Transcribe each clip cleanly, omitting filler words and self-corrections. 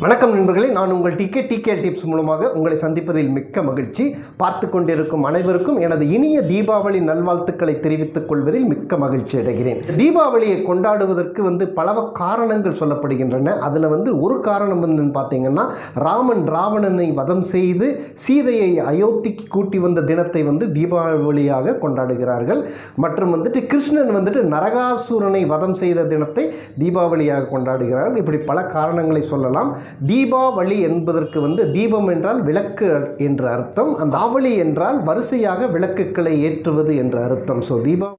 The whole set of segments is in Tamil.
வணக்கம் நண்பர்களே, நான் உங்கள் டிகே டிப்ஸ் மூலமாக உங்களை சந்திப்பதில் மிக்க மகிழ்ச்சி. பார்த்து கொண்டிருக்கும் அனைவருக்கும் எனது இனிய தீபாவளி நல்வாழ்த்துக்களை தெரிவித்துக் கொள்வதில் மிக்க மகிழ்ச்சி அடைகிறேன். தீபாவளியை கொண்டாடுவதற்கு பல காரணங்கள் சொல்லப்படுகின்றன. அதில் ஒரு காரணம் பார்த்தீங்கன்னா, ராமன் ராவணனை வதம் செய்து சீதையை அயோத்திக்கு கூட்டி வந்த தினத்தை தீபாவளியாக கொண்டாடுகிறார்கள். மற்றும் கிருஷ்ணன் நரகாசுரனை வதம் செய்த தினத்தை தீபாவளியாக கொண்டாடுகிறார்கள். இப்படி பல காரணங்களை சொல்லலாம். தீபாவளி என்பதற்கு தீபம் என்றால் விளக்கு என்று அர்த்தம். அந்த ஆவளி என்றால் வரிசையாக விளக்குகளை ஏற்றுவது என்று அர்த்தம்.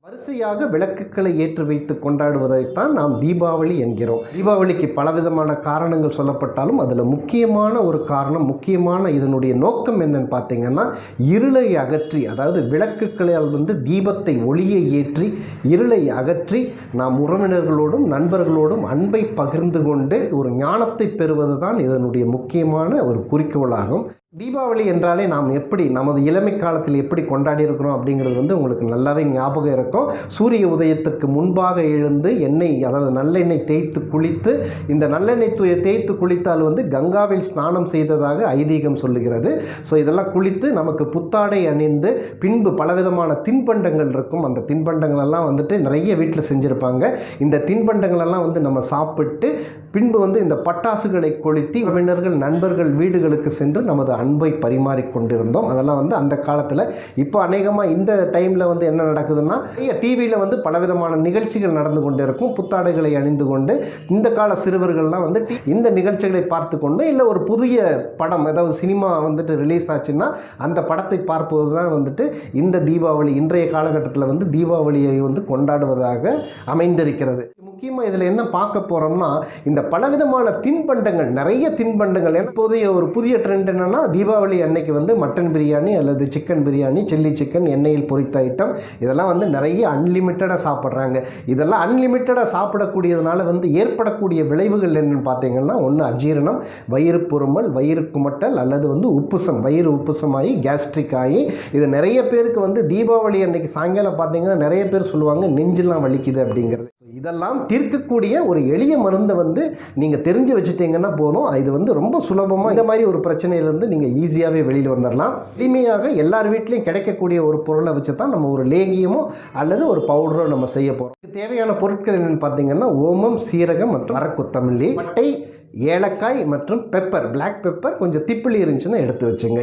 வரிசையாக விளக்குகளை ஏற்றி வைத்து கொண்டாடுவதைத்தான் நாம் தீபாவளி என்கிறோம். தீபாவளிக்கு பலவிதமான காரணங்கள் சொல்லப்பட்டாலும் அதில் முக்கியமான ஒரு காரணம், முக்கியமான இதனுடைய நோக்கம் என்னன்னு பார்த்தீங்கன்னா, இருளை அகற்றி, அதாவது விளக்குகளால் தீபத்தை ஒளியை ஏற்றி இருளை அகற்றி நாம் உறவினர்களோடும் நண்பர்களோடும் அன்பை பகிர்ந்து கொண்டு ஒரு ஞானத்தை பெறுவது தான் இதனுடைய முக்கியமான ஒரு குறிக்கோளாகும். தீபாவளி என்றாலே நாம் எப்படி நமது இளமை காலத்தில் எப்படி கொண்டாடி இருக்கிறோம் அப்படிங்கிறது உங்களுக்கு நல்லாவே ஞாபகம் இருக்கும். சூரிய உதயத்துக்கு முன்பாக எழுந்து எண்ணெய், அதாவது நல்லெண்ணெய் தேய்த்து குளித்து, இந்த நல்லெண்ணெய் தேய்த்து குளித்தால் கங்காவில் ஸ்நானம் செய்ததாக ஐதீகம் சொல்லுகிறது. ஸோ இதெல்லாம் குளித்து நமக்கு புத்தாடை அணிந்து பின்பு பலவிதமான தின்பண்டங்கள் இருக்கும். அந்த தின்பண்டங்களெல்லாம் நிறைய வீட்டில் செஞ்சுருப்பாங்க. இந்த தின்பண்டங்களெல்லாம் நம்ம சாப்பிட்டு பின்பு இந்த பட்டாசுகளை கொளுத்தி உறவினர்கள் நண்பர்கள் வீடுகளுக்கு சென்று நமது அன்பை பரிமாறிக்கொண்டிருந்தோம். அதெல்லாம் அந்த காலத்தில். இப்போ அநேகமாக இந்த டைமில் என்ன நடக்குதுன்னா, டிவியில் பலவிதமான நிகழ்ச்சிகள் நடந்து கொண்டு இருக்கும். புத்தாடைகளை அணிந்து கொண்டு இந்த கால சிறுவர்கள்லாம் இந்த நிகழ்ச்சிகளை பார்த்து கொண்டு, இல்லை ஒரு புதிய படம், அதாவது சினிமா ரிலீஸ் ஆச்சுன்னா அந்த படத்தை பார்ப்பது தான் இந்த தீபாவளி, இன்றைய காலகட்டத்தில் தீபாவளியை கொண்டாடுவதாக அமைந்திருக்கிறது. முக்கியமாக இதில் என்ன பார்க்க போகிறோம்னா, இந்த பலவிதமான தின்பண்டங்கள், நிறைய தின்பண்டங்கள். இப்போதைய ஒரு புதிய ட்ரெண்ட் என்னென்னா, தீபாவளி அன்னைக்கு மட்டன் பிரியாணி அல்லது சிக்கன் பிரியாணி, சில்லி சிக்கன், எண்ணெயில் பொரித்த ஐட்டம், இதெல்லாம் நிறைய அன்லிமிட்டடாக சாப்பிட்றாங்க. இதெல்லாம் அன்லிமிட்டடாக சாப்பிடக்கூடியதுனால ஏற்படக்கூடிய விளைவுகள் என்னென்னு பார்த்தீங்கன்னா, ஒன்று அஜீரணம், வயிறு பொறுமல், வயிறு குமட்டல், அல்லது உப்புசம், வயிறு உப்புசமாகி கேஸ்ட்ரிக் ஆகி, இது நிறைய பேருக்கு தீபாவளி அன்னைக்கு சாயங்காலம் பார்த்தீங்கன்னா நிறைய பேர் சொல்லுவாங்க நெஞ்செல்லாம் வலிக்குது அப்படிங்கிறது. இதெல்லாம் தீர்க்கக்கூடிய ஒரு எளிய மருந்தை நீங்கள் தெரிஞ்சு வச்சுட்டீங்கன்னா போதும். இது ரொம்ப சுலபமாக இந்த மாதிரி ஒரு பிரச்சனையிலேருந்து நீங்கள் ஈஸியாகவே வெளியில் வந்துடலாம். எளிமையாக எல்லார் வீட்லேயும் கிடைக்கக்கூடிய ஒரு பொருளை வச்சு தான் நம்ம ஒரு லேகியமோ அல்லது ஒரு பவுடரோ நம்ம செய்ய போகிறோம். தேவையான பொருட்கள் என்னென்னு பார்த்தீங்கன்னா, ஓமம், சீரகம் மற்றும் வரக்கொத்தமல்லி, பட்டை, ஏலக்காய் மற்றும் பெப்பர், பிளாக் பெப்பர், கொஞ்சம் திப்பிலி இருந்துச்சுன்னா எடுத்து வச்சுங்க.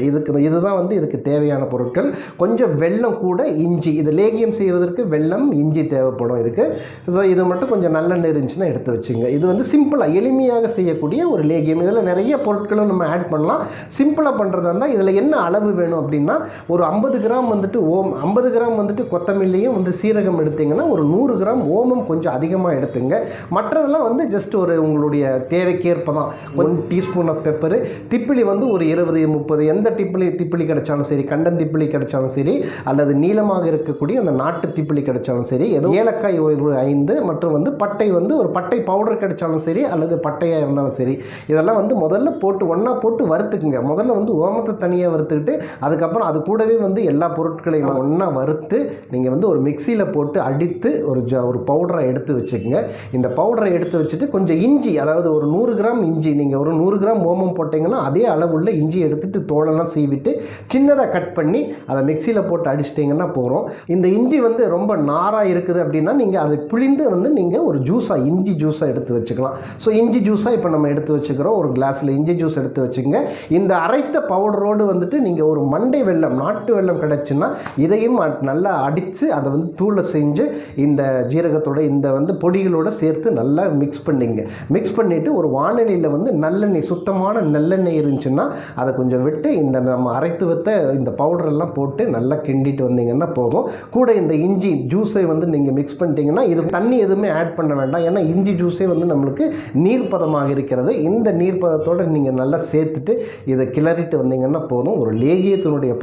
இதுதான் இதுக்கு தேவையான பொருட்கள். கொஞ்சம் வெல்லம் கூட, இஞ்சி. இது லேகியம் செய்வதற்கு வெல்லம், இஞ்சி தேவைப்படும் இதுக்கு. ஸோ இது மட்டும் கொஞ்சம் நல்லெண்ணெய் இருந்துச்சுன்னா எடுத்து வச்சுங்க. இது சிம்பிளாக எளிமையாக செய்யக்கூடிய ஒரு லேகியம். இதில் நிறைய பொருட்களும் நம்ம ஆட் பண்ணலாம். சிம்பிளாக பண்ணுறதா இருந்தால் இதில் என்ன அளவு வேணும் அப்படின்னா, ஒரு 50 கிராம் ஓம், 50 கிராம் கொத்தமல்லியும் சீரகம் எடுத்திங்கன்னா ஒரு 100 கிராம் ஓமம் கொஞ்சம் அதிகமாக எடுத்துங்க. மற்றதெல்லாம் ஜஸ்ட் ஒரு உங்களுடைய தேவைக்கேற்ப தான். 1 டீஸ்பூன் ஆஃப் பெப்பரு, திப்பிலி ஒரு 20-30, எந்த திப்பிலி கிடைச்சாலும் சரி, கண்டன் திப்பிலி கிடைச்சாலும் சரி, அல்லது நீளமாக இருக்கக்கூடிய அந்த நாட்டு திப்பிலி கிடைச்சாலும் சரி, ஏதோ ஏலக்காய் ஒரு 5, மற்றும் பட்டை ஒரு பட்டை பவுடர் கிடைச்சாலும் சரி, அல்லது பட்டையாக இருந்தாலும் சரி, இதெல்லாம் முதல்ல போட்டு ஒன்றா போட்டு வறுத்துக்குங்க. முதல்ல ஓமத்தை தனியாக வறுத்துக்கிட்டு, அதுக்கப்புறம் அது கூடவே எல்லா பொருட்களையும் ஒன்றா வறுத்து நீங்கள் ஒரு மிக்சியில் போட்டு அடித்து ஒரு பவுடரை எடுத்து வச்சுக்கோங்க. இந்த பவுடரை எடுத்து வச்சுட்டு கொஞ்சம் இஞ்சி, அதாவது ஒரு 100 கிராம் இஞ்சி, நீங்கள் ஒரு 100 கிராம் ஓமம் போட்டிங்கன்னா அதே அளவுள்ள இஞ்சி எடுத்துகிட்டு தோலெல்லாம் சீவிட்டு சின்னதாக கட் பண்ணி அதை மிக்சியில் போட்டு அடிச்சிட்டிங்கன்னா போகிறோம். இந்த இஞ்சி ரொம்ப நாராக இருக்குது அப்படின்னா நீங்கள் அதை பிழிந்து நீங்கள் ஒரு ஜூஸாக, இஞ்சி ஜூஸாக எடுத்து வச்சுக்கலாம். ஸோ இஞ்சி ஜூஸாக இப்போ நம்ம எடுத்து வச்சுக்கிறோம். ஒரு கிளாஸில் இஞ்சி ஜூஸ் எடுத்து வச்சுக்கோங்க. இந்த அரைத்த பவுடரோடு நீங்கள் ஒரு மண்டை வெல்லம், நாட்டு வெல்லம் கிடச்சுன்னா இதையும் நல்லா அடித்து அதை தூளை செஞ்சு இந்த ஜீரகத்தோட இந்த பொடிகளோடு சேர்த்து நல்லா மிக்ஸ் பண்ணிங்க. மிக்ஸ் பண்ணிவிட்டு ஒரு வானிலையில் நல்லெண்ணெய், சுத்தமான நல்லெண்ணெய் இருந்துச்சுன்னா அதை கொஞ்சம் விட்டு இந்த நம்ம அரைத்து வைத்த இந்த பவுடரெல்லாம் போட்டு நல்லா கிண்டிட்டு வந்தீங்கன்னா போதும். கூட இந்த இஞ்சி ஜூஸை நீங்கள் மிக்ஸ் பண்ணிட்டீங்கன்னா, இது தண்ணி எதுவுமே ஆட் பண்ண வேண்டாம். ஏன்னா இஞ்சி ஜூஸே நம்மளுக்கு நீர்ப்பதமாக இருக்கிறது. இந்த நீர்ப்பதத்தோடு நீங்கள் நல்லா சேர்த்துட்டு இதை கிளறிட்டு வந்தீங்கன்னா போதும். ஒரு லேகியத்தினுடைய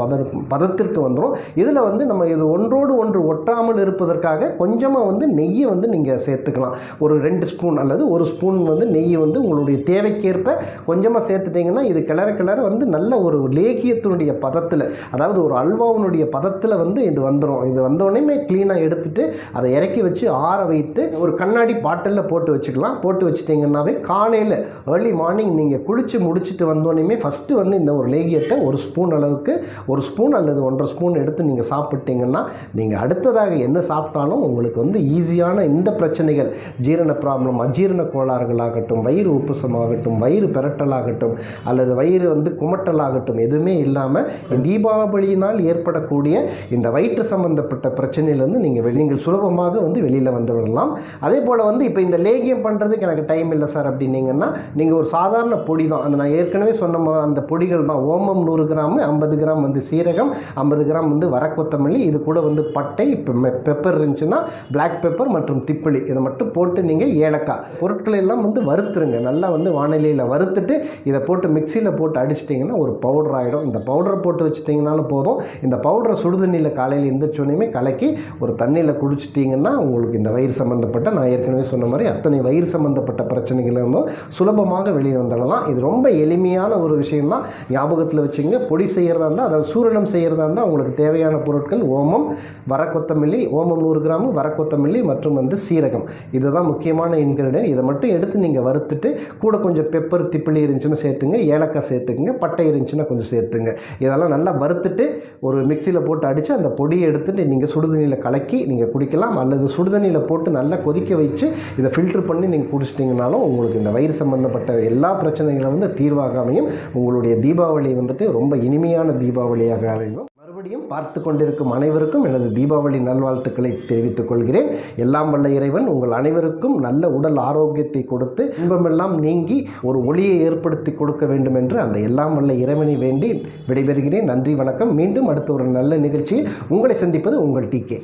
பதத்திற்கு வந்துடும். இதில் நம்ம இது ஒன்றோடு ஒன்று ஒட்டாமல் இருப்பதற்காக கொஞ்சமாக நெய்யை நீங்கள் சேர்த்துக்கலாம். ஒரு 2 ஸ்பூன் அல்லது 1 ஸ்பூன் நெய்யை உங்களோட உங்களுடைய தேவைக்கேற்ப கொஞ்சமாக சேர்த்துட்டிங்கன்னா இது கிளற கிளற வந்து நல்ல ஒரு லேகியத்தினுடைய பதத்தில், அதாவது ஒரு அல்வாவினுடைய பதத்தில் வந்து இது வந்துடும். இது வந்தோடனே க்ளீனாக எடுத்துகிட்டு அதை இறக்கி வச்சு ஆற வைத்து ஒரு கண்ணாடி பாட்டிலில் போட்டு வச்சுக்கலாம். போட்டு வச்சுட்டிங்கன்னாவே காலையில் ஏர்லி மார்னிங் நீங்கள் குளித்து முடிச்சுட்டு வந்தோடனே ஃபஸ்ட்டு வந்து இந்த ஒரு லேகியத்தை ஒரு ஸ்பூன் அளவுக்கு, ஒரு ஸ்பூன் அல்லது 1.5 ஸ்பூன் எடுத்து நீங்கள் சாப்பிட்டீங்கன்னா நீங்கள் அடுத்ததாக என்ன சாப்பிட்டாலும் உங்களுக்கு வந்து ஈஸியான இந்த பிரச்சனைகள், ஜீரண ப்ராப்ளம், அஜீரண கோளாறுகளாகட்டும், வயிறு உப்புசமாகட்டும், வயிறு பெரட்டலாகட்டும் அல்லது வயிறு வந்து குமட்டலாகட்டும் எதுவுமே இல்லாமல் தீபாவளியினால் ஏற்படக்கூடிய இந்த வயிற்று சம்பந்தப்பட்ட பிரச்சனையிலேருந்து நீங்கள் சுலபமாக வந்து வெளியில் வந்து விடலாம். அதே போல் வந்து இப்போ இந்த லேகியம் பண்ணுறதுக்கு எனக்கு டைம் இல்லை சார் அப்படின்னீங்கன்னா நீங்கள் ஒரு சாதாரண பொடி தான், அந்த நான் ஏற்கனவே சொன்ன அந்த பொடிகள் தான். ஓமம் 100 கிராம், 50 கிராம் வந்து சீரகம், 50 கிராம் வந்து வரக்கொத்தமல்லி, இது கூட வந்து பட்டை, பெப்பர் இருந்துச்சுன்னா பிளாக் பெப்பர் மற்றும் திப்பிலி, இதை மட்டும் போட்டு நீங்கள் ஏலக்காய் பொருட்களை எல்லாம் வந்து வறுத்துருங்க. நல்லா வந்து வானிலையில் வறுத்துட்டு இதை போட்டு மிக்சியில் போட்டு அடிச்சிட்டிங்கன்னா ஒரு பவுடர் ஆகிடும். இந்த பவுடரை போட்டு வச்சுட்டிங்கனாலும் போதும். இந்த பவுடரை சுடுதண்ணியில் காலையில் எந்திரிச்சோன்னே கலக்கி ஒரு தண்ணியில் குடிச்சிட்டிங்கன்னா உங்களுக்கு இந்த வயிறு சம்மந்தப்பட்ட, நான் ஏற்கனவே சொன்ன மாதிரி அத்தனை வயிறு சம்மந்தப்பட்ட பிரச்சனைகள் இருந்தும் சுலபமாக வெளியே வந்துடலாம். இது ரொம்ப எளிமையான ஒரு விஷயம் தான், ஞாபகத்தில் வச்சுங்க. பொடி செய்கிறதா இருந்தால், அதாவது சூரணம் செய்கிறதா இருந்தால் உங்களுக்கு தேவையான பொருட்கள் ஓமம், வரக்கொத்தமல்லி, ஓமம் 100 கிராம், வரக்கொத்தமல்லி மற்றும் வந்து சீரகம், இதுதான் முக்கியமான இன்கிரிடியன்ட். இதை மட்டும் எடுத்து நீங்கள் வறுத்துட்டு கூட கொஞ்சம் பெப்பர், திப்பிலி இருந்துச்சுன்னா சேர்த்துங்க, ஏலக்காய் சேர்த்துக்குங்க, பட்டை இருந்துச்சுன்னா கொஞ்சம் சேர்த்துங்க. இதெல்லாம் நல்லா வறுத்துட்டு ஒரு மிக்சியில் போட்டு அடித்து அந்த பொடியை எடுத்துகிட்டு நீங்கள் சுடுதண்ணியில் கலக்கி நீங்கள் குடிக்கலாம். அல்லது சுடுதண்ணியில் போட்டு நல்லா கொதிக்க வச்சு இதை ஃபில்ட்ரு பண்ணி நீங்கள் குடிச்சிட்டிங்கனாலும் உங்களுக்கு இந்த வயிறு சம்பந்தப்பட்ட எல்லா பிரச்சனைகளும் வந்து தீர்வாக அமையும். உங்களுடைய தீபாவளி வந்துட்டு ரொம்ப இனிமையான தீபாவளியாக அமையும். மறுபடியும் பார்த்து கொண்டிருக்கும் அனைவருக்கும் எனது தீபாவளி நல்வாழ்த்துக்களை தெரிவித்துக் கொள்கிறேன். எல்லாம் வல்ல இறைவன் உங்கள் அனைவருக்கும் நல்ல உடல் ஆரோக்கியத்தை கொடுத்து இன்பமெல்லாம் நீங்கி ஒரு ஒளியை ஏற்படுத்தி கொடுக்க வேண்டும் என்று அந்த எல்லாம் வல்ல இறைவனை வேண்டி விடைபெறுகிறேன். நன்றி, வணக்கம். மீண்டும் அடுத்த ஒரு நல்ல நிகழ்ச்சியில் உங்களை சந்திப்பது உங்கள் TK.